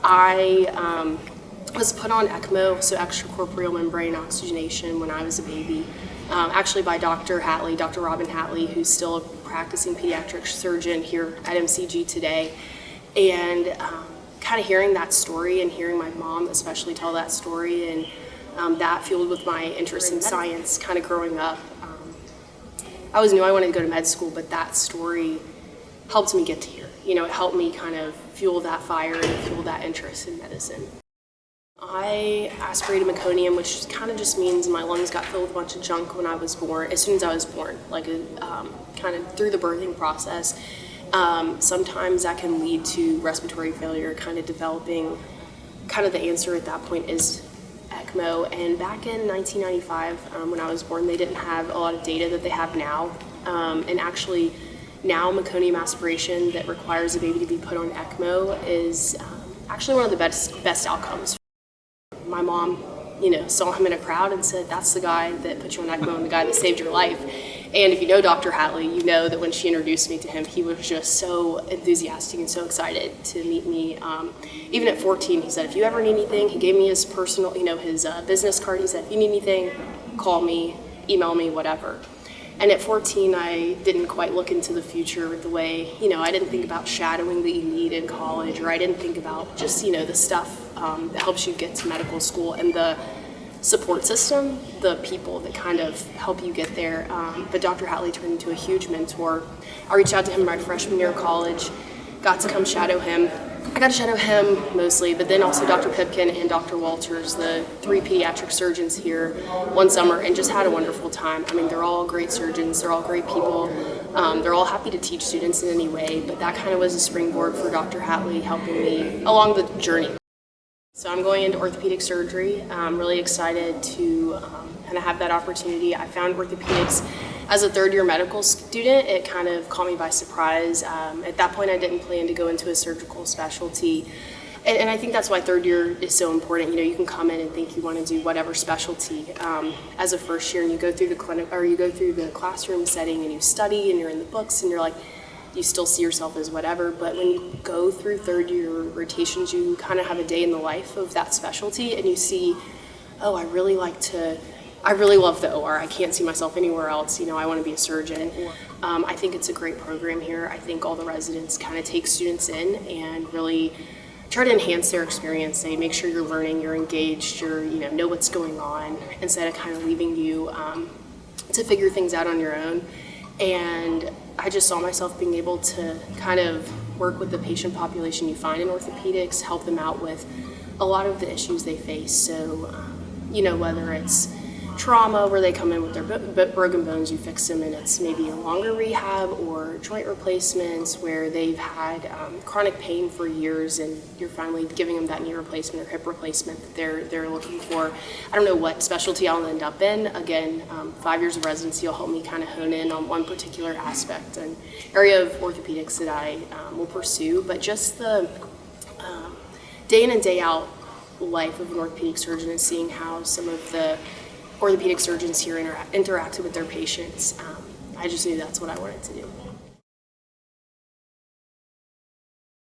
I was put on ECMO, so extracorporeal membrane oxygenation, when I was a baby, actually by Dr. Hatley, Dr. Robyn Hatley, who's still a practicing pediatric surgeon here at MCG today. And kind of hearing that story and hearing my mom especially tell that story, and that fueled with my interest in science kind of growing up. I always knew I wanted to go to med school, but that story helped me get to here. You know, it helped me kind of fuel that fire and fuel that interest in medicine. I aspirated meconium, which kind of just means my lungs got filled with a bunch of junk when I was born, as soon as I was born, like kind of through the birthing process. Sometimes that can lead to respiratory failure, kind of developing, kind of the answer at that point is ECMO. And back in 1995, when I was born, they didn't have a lot of data that they have now. And actually now meconium aspiration that requires a baby to be put on ECMO is actually one of the best outcomes. My mom, saw him in a crowd and said, that's the guy that put you on ECMO and the guy that saved your life. And if you know Dr. Hatley, you know that when she introduced me to him, he was just so enthusiastic and so excited to meet me. Even at 14, he said, if you ever need anything, he gave me his personal, his business card. He said, if you need anything, call me, email me, whatever. And at 14, I didn't quite look into the future the way, I didn't think about shadowing that you need in college, or I didn't think about just, the stuff that helps you get to medical school and the support system, the people that kind of help you get there. But Dr. Hatley turned into a huge mentor. I reached out to him my freshman year of college, got to come shadow him. I got to shadow him mostly, but then also Dr. Pipkin and Dr. Walters, the 3 pediatric surgeons here, one summer, and just had a wonderful time. I mean, they're all great surgeons, they're all great people. They're all happy to teach students in any way, but that kind of was a springboard for Dr. Hatley helping me along the journey. So I'm going into orthopedic surgery. I'm really excited to kind of have that opportunity. I found orthopedics as a third-year medical student. It kind of caught me by surprise. At that point, I didn't plan to go into a surgical specialty. And I think that's why third year is so important. You can come in and think you want to do whatever specialty as a first year, and you go through the clinic, or you go through the classroom setting and you study and you're in the books and you're like, you still see yourself as whatever, but when you go through third year rotations, you kind of have a day in the life of that specialty, and you see, oh, I really love the OR. I can't see myself anywhere else. I want to be a surgeon. I think it's a great program here. I think all the residents kind of take students in and really try to enhance their experience. They make sure you're learning, you're engaged, you're know what's going on, instead of kind of leaving you to figure things out on your own. And I just saw myself being able to kind of work with the patient population you find in orthopedics, help them out with a lot of the issues they face. So, whether it's trauma where they come in with their broken bones, you fix them and it's maybe a longer rehab, or joint replacements where they've had chronic pain for years and you're finally giving them that knee replacement or hip replacement that they're looking for. I don't know what specialty I'll end up in. Again, 5 years of residency will help me kind of hone in on one particular aspect and area of orthopedics that I will pursue, but just the day in and day out life of an orthopedic surgeon and seeing how some of the orthopedic surgeons here interacted with their patients. I just knew that's what I wanted to do.